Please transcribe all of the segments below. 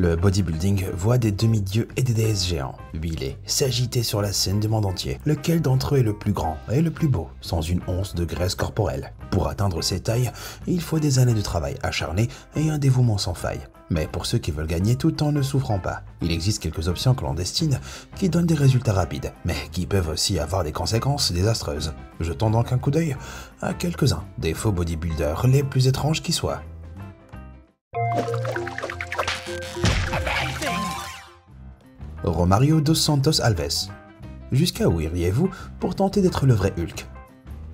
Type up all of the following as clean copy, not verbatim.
Le bodybuilding voit des demi-dieux et des déesses géants, huilés, s'agiter sur la scène du monde entier. Lequel d'entre eux est le plus grand et le plus beau, sans une once de graisse corporelle? Pour atteindre ces tailles, il faut des années de travail acharné et un dévouement sans faille. Mais pour ceux qui veulent gagner tout en ne souffrant pas, il existe quelques options clandestines qui donnent des résultats rapides, mais qui peuvent aussi avoir des conséquences désastreuses. Jetons donc un coup d'œil à quelques-uns des faux bodybuilders les plus étranges qui soient. Romario dos Santos Alves. Jusqu'à où iriez-vous pour tenter d'être le vrai Hulk?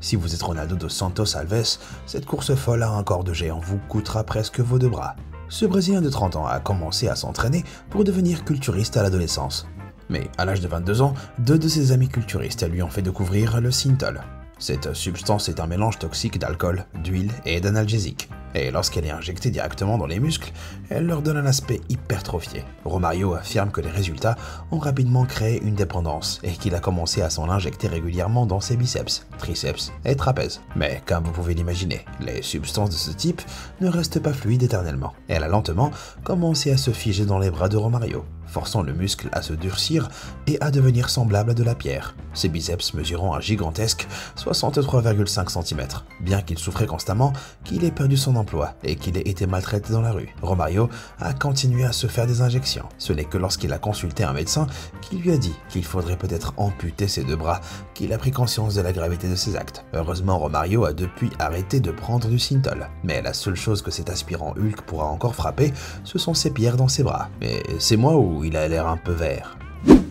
Si vous êtes Ronaldo dos Santos Alves, cette course folle à un corps de géant vous coûtera presque vos deux bras. Ce Brésilien de 30 ans a commencé à s'entraîner pour devenir culturiste à l'adolescence. Mais à l'âge de 22 ans, deux de ses amis culturistes lui ont fait découvrir le synthol. Cette substance est un mélange toxique d'alcool, d'huile et d'analgésique. Et lorsqu'elle est injectée directement dans les muscles, elle leur donne un aspect hypertrophié. Romario affirme que les résultats ont rapidement créé une dépendance et qu'il a commencé à s'en injecter régulièrement dans ses biceps, triceps et trapèzes. Mais comme vous pouvez l'imaginer, les substances de ce type ne restent pas fluides éternellement. Elle a lentement commencé à se figer dans les bras de Romario, forçant le muscle à se durcir et à devenir semblable à de la pierre. Ses biceps mesurant un gigantesque 63,5 cm, bien qu'il souffrait constamment, qu'il ait perdu son emploi et qu'il ait été maltraité dans la rue. Romario a continué à se faire des injections. Ce n'est que lorsqu'il a consulté un médecin qui lui a dit qu'il faudrait peut-être amputer ses deux bras qu'il a pris conscience de la gravité de ses actes. Heureusement, Romario a depuis arrêté de prendre du synthol. Mais la seule chose que cet aspirant Hulk pourra encore frapper, ce sont ses pierres dans ses bras. Mais c'est moi ou il a l'air un peu vert?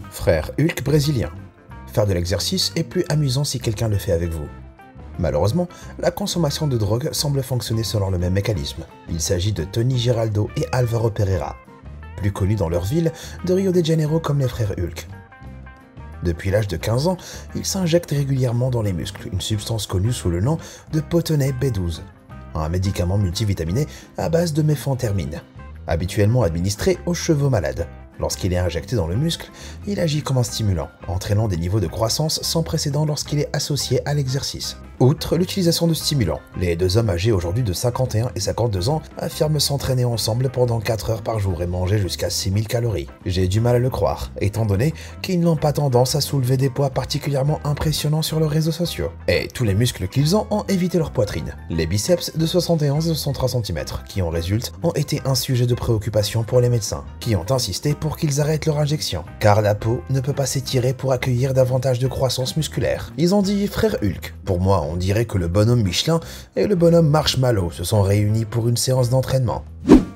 Frère Hulk brésilien. Faire de l'exercice est plus amusant si quelqu'un le fait avec vous. Malheureusement, la consommation de drogue semble fonctionner selon le même mécanisme. Il s'agit de Tony Giraldo et Álvaro Pereira, plus connus dans leur ville de Rio de Janeiro comme les frères Hulk. Depuis l'âge de 15 ans, ils s'injectent régulièrement dans les muscles une substance connue sous le nom de Potenay B12, un médicament multivitaminé à base de méthamphétamine, habituellement administré aux chevaux malades. Lorsqu'il est injecté dans le muscle, il agit comme un stimulant, entraînant des niveaux de croissance sans précédent lorsqu'il est associé à l'exercice. Outre l'utilisation de stimulants, les deux hommes âgés aujourd'hui de 51 et 52 ans affirment s'entraîner ensemble pendant 4 heures par jour et manger jusqu'à 6000 calories. J'ai du mal à le croire, étant donné qu'ils n'ont pas tendance à soulever des poids particulièrement impressionnants sur leurs réseaux sociaux. Et tous les muscles qu'ils ont évité leur poitrine. Les biceps de 71 et 63 cm qui en résultent ont été un sujet de préoccupation pour les médecins, qui ont insisté pour qu'ils arrêtent leur injection, car la peau ne peut pas s'étirer pour accueillir davantage de croissance musculaire. Ils ont dit frère Hulk. Pour moi, on dirait que le bonhomme Michelin et le bonhomme Marshmallow se sont réunis pour une séance d'entraînement.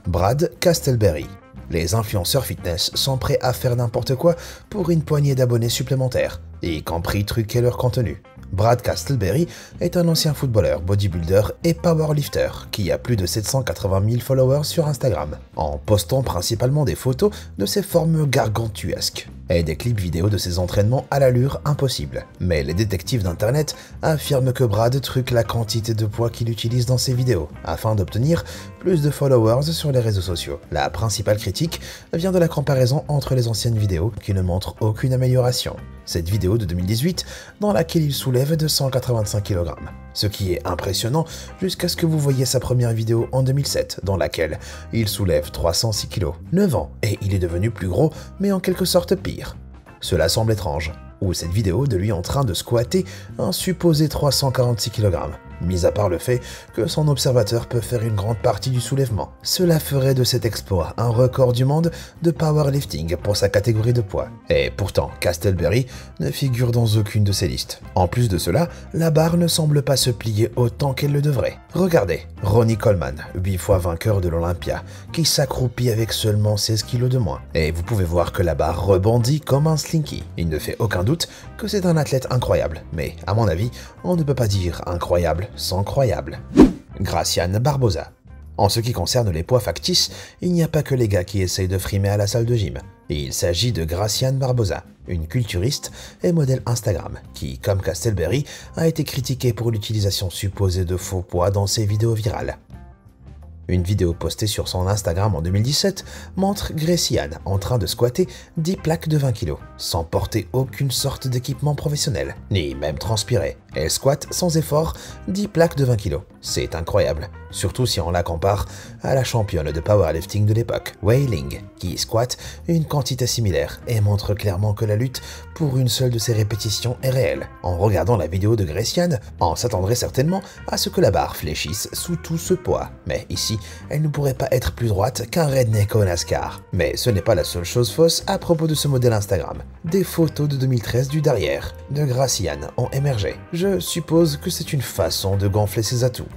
Brad Castleberry. Les influenceurs fitness sont prêts à faire n'importe quoi pour une poignée d'abonnés supplémentaires, y compris truquer leur contenu. Brad Castleberry est un ancien footballeur, bodybuilder et powerlifter qui a plus de 780 000 followers sur Instagram, en postant principalement des photos de ses formes gargantuesques et des clips vidéo de ses entraînements à l'allure impossible. Mais les détectives d'internet affirment que Brad truque la quantité de poids qu'il utilise dans ses vidéos afin d'obtenir plus de followers sur les réseaux sociaux. La principale critique vient de la comparaison entre les anciennes vidéos qui ne montrent aucune amélioration. Cette vidéo de 2018 dans laquelle il soulève 285 kg. Ce qui est impressionnant jusqu'à ce que vous voyez sa première vidéo en 2007 dans laquelle il soulève 306 kg. 9 ans et il est devenu plus gros mais en quelque sorte pire. Cela semble étrange. Ou cette vidéo de lui en train de squatter un supposé 346 kg, mis à part le fait que son observateur peut faire une grande partie du soulèvement. Cela ferait de cet exploit un record du monde de powerlifting pour sa catégorie de poids. Et pourtant, Castleberry ne figure dans aucune de ces listes. En plus de cela, la barre ne semble pas se plier autant qu'elle le devrait. Regardez, Ronnie Coleman, 8 fois vainqueur de l'Olympia, qui s'accroupit avec seulement 16 kg de moins. Et vous pouvez voir que la barre rebondit comme un slinky. Il ne fait aucun doute que c'est un athlète incroyable, mais à mon avis, on ne peut pas dire incroyable sans croyable. Gracian Barbosa. En ce qui concerne les poids factices, il n'y a pas que les gars qui essayent de frimer à la salle de gym. Et il s'agit de Gracian Barbosa, une culturiste et modèle Instagram, qui, comme Castleberry, a été critiquée pour l'utilisation supposée de faux poids dans ses vidéos virales. Une vidéo postée sur son Instagram en 2017 montre Gracian en train de squatter 10 plaques de 20 kg, sans porter aucune sorte d'équipement professionnel, ni même transpirer. Elle squatte sans effort 10 plaques de 20 kg. C'est incroyable, surtout si on la compare à la championne de powerlifting de l'époque, Wei Ling, qui squatte une quantité similaire et montre clairement que la lutte pour une seule de ses répétitions est réelle. En regardant la vidéo de Graciane, on s'attendrait certainement à ce que la barre fléchisse sous tout ce poids. Mais ici, elle ne pourrait pas être plus droite qu'un redneck au NASCAR. Mais ce n'est pas la seule chose fausse à propos de ce modèle Instagram. Des photos de 2013 du derrière de Graciane ont émergé. Je suppose que c'est une façon de gonfler ses atouts.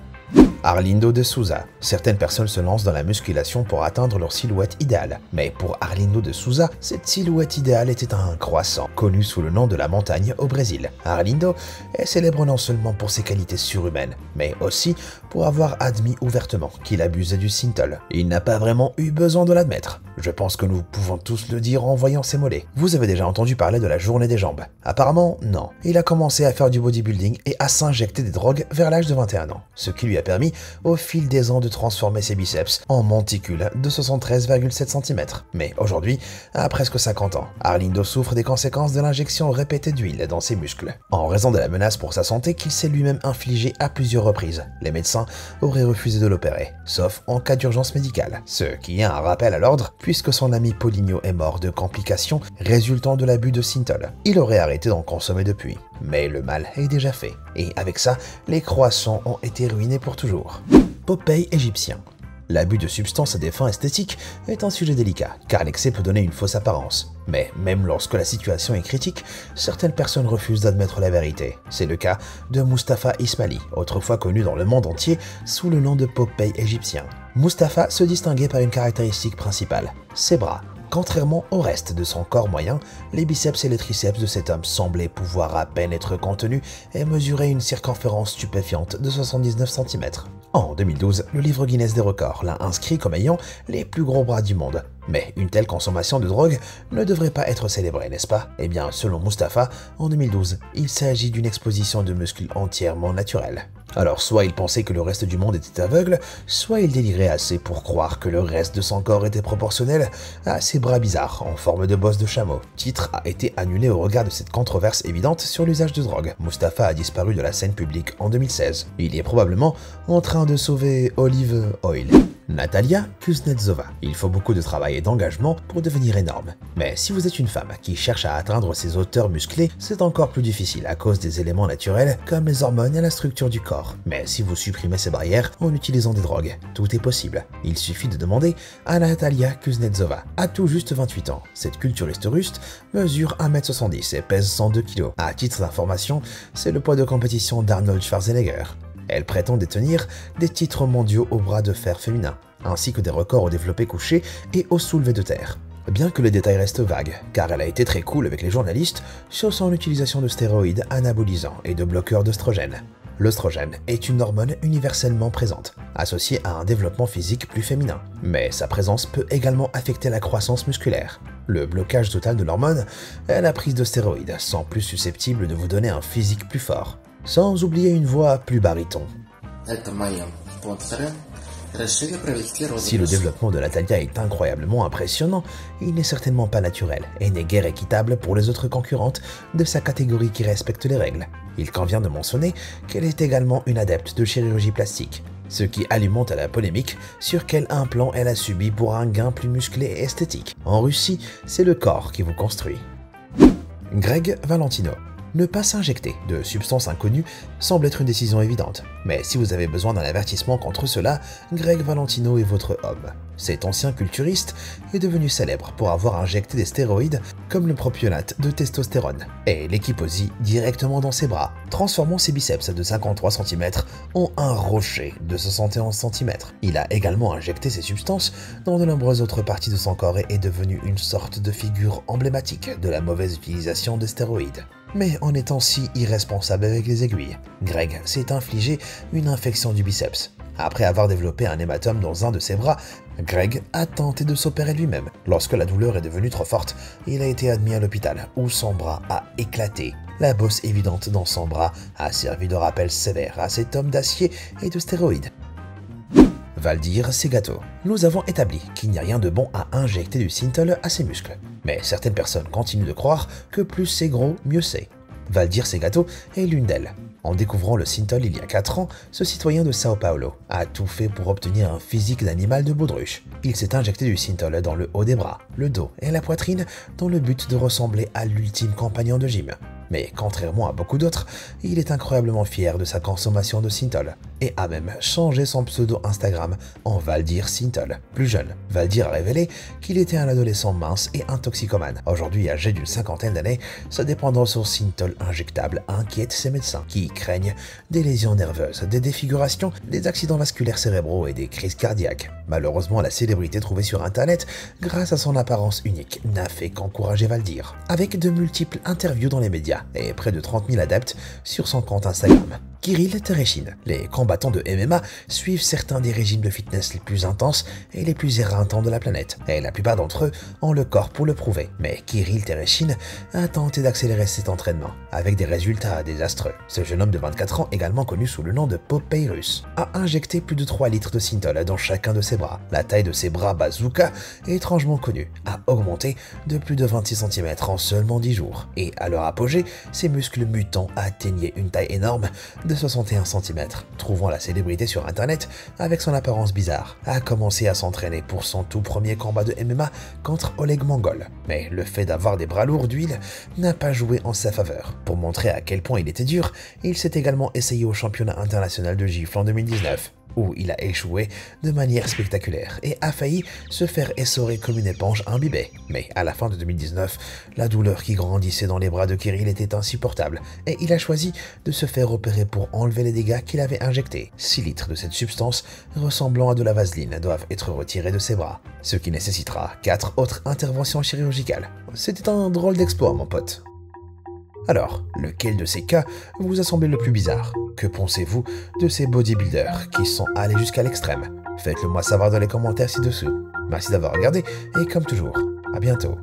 Arlindo de Souza. Certaines personnes se lancent dans la musculation pour atteindre leur silhouette idéale. Mais pour Arlindo de Souza, cette silhouette idéale était un croissant, connu sous le nom de la montagne au Brésil. Arlindo est célèbre non seulement pour ses qualités surhumaines, mais aussi pour avoir admis ouvertement qu'il abusait du synthol. Il n'a pas vraiment eu besoin de l'admettre. Je pense que nous pouvons tous le dire en voyant ses mollets. Vous avez déjà entendu parler de la journée des jambes? Apparemment, non. Il a commencé à faire du bodybuilding et à s'injecter des drogues vers l'âge de 21 ans, ce qui lui a permis au fil des ans de transformer ses biceps en monticules de 73,7 cm. Mais aujourd'hui, à presque 50 ans, Arlindo souffre des conséquences de l'injection répétée d'huile dans ses muscles, en raison de la menace pour sa santé qu'il s'est lui-même infligée à plusieurs reprises. Les médecins auraient refusé de l'opérer, sauf en cas d'urgence médicale, ce qui est un rappel à l'ordre puisque son ami Paulinho est mort de complications résultant de l'abus de synthol. Il aurait arrêté d'en consommer depuis. Mais le mal est déjà fait, et avec ça, les croissants ont été ruinés pour toujours. Popeye égyptien. L'abus de substances à des fins esthétiques est un sujet délicat, car l'excès peut donner une fausse apparence. Mais même lorsque la situation est critique, certaines personnes refusent d'admettre la vérité. C'est le cas de Mustapha Ismaili, autrefois connu dans le monde entier sous le nom de Popeye égyptien. Mustapha se distinguait par une caractéristique principale, ses bras. Contrairement au reste de son corps moyen, les biceps et les triceps de cet homme semblaient pouvoir à peine être contenus et mesuraient une circonférence stupéfiante de 79 cm. En 2012, le livre Guinness des records l'a inscrit comme ayant les plus gros bras du monde. Mais une telle consommation de drogue ne devrait pas être célébrée, n'est-ce pas? Eh bien, selon Mustapha, en 2012, il s'agit d'une exposition de muscles entièrement naturelle. Alors soit il pensait que le reste du monde était aveugle, soit il délirait assez pour croire que le reste de son corps était proportionnel à ses bras bizarres en forme de bosse de chameau. Le titre a été annulé au regard de cette controverse évidente sur l'usage de drogue. Mustapha a disparu de la scène publique en 2016. Il est probablement en train de sauver Olive Oil. Natalia Kuznetsova. Il faut beaucoup de travail et d'engagement pour devenir énorme. Mais si vous êtes une femme qui cherche à atteindre ses hauteurs musclées, c'est encore plus difficile à cause des éléments naturels comme les hormones et la structure du corps. Mais si vous supprimez ces barrières en utilisant des drogues, tout est possible. Il suffit de demander à Natalia Kuznetsova, à tout juste 28 ans. Cette culturiste russe mesure 1m70 et pèse 102 kg. À titre d'information, c'est le poids de compétition d'Arnold Schwarzenegger. Elle prétend détenir des titres mondiaux au bras de fer féminin, ainsi que des records au développé couché et au soulevé de terre. Bien que les détails restent vagues, car elle a été très cool avec les journalistes sur son utilisation de stéroïdes anabolisants et de bloqueurs d'œstrogène. L'œstrogène est une hormone universellement présente, associée à un développement physique plus féminin. Mais sa présence peut également affecter la croissance musculaire. Le blocage total de l'hormone et la prise de stéroïdes sont plus susceptibles de vous donner un physique plus fort, sans oublier une voix plus baryton. Si le développement de Natalia est incroyablement impressionnant, il n'est certainement pas naturel et n'est guère équitable pour les autres concurrentes de sa catégorie qui respectent les règles. Il convient de mentionner qu'elle est également une adepte de chirurgie plastique, ce qui alimente la polémique sur quel implant elle a subi pour un gain plus musclé et esthétique. En Russie, c'est le corps qui vous construit. Greg Valentino. Ne pas s'injecter de substances inconnues semble être une décision évidente, mais si vous avez besoin d'un avertissement contre cela, Greg Valentino est votre homme. Cet ancien culturiste est devenu célèbre pour avoir injecté des stéroïdes comme le propionate de testostérone et l'équiposie directement dans ses bras, transformant ses biceps de 53 cm en un rocher de 71 cm. Il a également injecté ces substances dans de nombreuses autres parties de son corps et est devenu une sorte de figure emblématique de la mauvaise utilisation des stéroïdes. Mais en étant si irresponsable avec les aiguilles, Greg s'est infligé une infection du biceps. Après avoir développé un hématome dans un de ses bras, Greg a tenté de s'opérer lui-même. Lorsque la douleur est devenue trop forte, il a été admis à l'hôpital où son bras a éclaté. La bosse évidente dans son bras a servi de rappel sévère à cet homme d'acier et de stéroïdes. Valdir Segato. Nous avons établi qu'il n'y a rien de bon à injecter du synthol à ses muscles. Mais certaines personnes continuent de croire que plus c'est gros, mieux c'est. Valdir Segato est l'une d'elles. En découvrant le synthol il y a 4 ans, ce citoyen de Sao Paulo a tout fait pour obtenir un physique d'animal de baudruche. Il s'est injecté du synthol dans le haut des bras, le dos et la poitrine dans le but de ressembler à l'ultime compagnon de gym. Mais contrairement à beaucoup d'autres, il est incroyablement fier de sa consommation de synthol et a même changé son pseudo Instagram en Valdir Synthol. Plus jeune, Valdir a révélé qu'il était un adolescent mince et un toxicomane. Aujourd'hui, âgé d'une cinquantaine d'années, sa dépendance au synthol injectable inquiète ses médecins qui craignent des lésions nerveuses, des défigurations, des accidents vasculaires cérébraux et des crises cardiaques. Malheureusement, la célébrité trouvée sur internet, grâce à son apparence unique, n'a fait qu'encourager Valdir, avec de multiples interviews dans les médias et près de 30 000 adeptes sur son compte Instagram. Kirill Tereshin. Les combattants de MMA suivent certains des régimes de fitness les plus intenses et les plus éreintants de la planète, et la plupart d'entre eux ont le corps pour le prouver. Mais Kirill Tereshin a tenté d'accélérer cet entraînement, avec des résultats désastreux. Ce jeune homme de 24 ans, également connu sous le nom de Popeye russe, a injecté plus de 3 litres de synthol dans chacun de ses bras. La taille de ses bras bazooka, étrangement connue, a augmenté de plus de 26 cm en seulement 10 jours. Et à leur apogée, ses muscles mutants atteignaient une taille énorme de 61 cm. Trouvant la célébrité sur internet avec son apparence bizarre, a commencé à s'entraîner pour son tout premier combat de MMA contre Oleg Mongol. Mais le fait d'avoir des bras lourds d'huile n'a pas joué en sa faveur. Pour montrer à quel point il était dur, il s'est également essayé au championnat international de gifle en 2019. Où il a échoué de manière spectaculaire et a failli se faire essorer comme une éponge imbibée. Mais à la fin de 2019, la douleur qui grandissait dans les bras de Kirill était insupportable et il a choisi de se faire opérer pour enlever les dégâts qu'il avait injectés. 6 litres de cette substance ressemblant à de la vaseline doivent être retirés de ses bras, ce qui nécessitera 4 autres interventions chirurgicales. C'était un drôle d'exploit, mon pote. Alors, lequel de ces cas vous a semblé le plus bizarre? Que pensez-vous de ces bodybuilders qui sont allés jusqu'à l'extrême? Faites-le moi savoir dans les commentaires ci-dessous. Merci d'avoir regardé et comme toujours, à bientôt.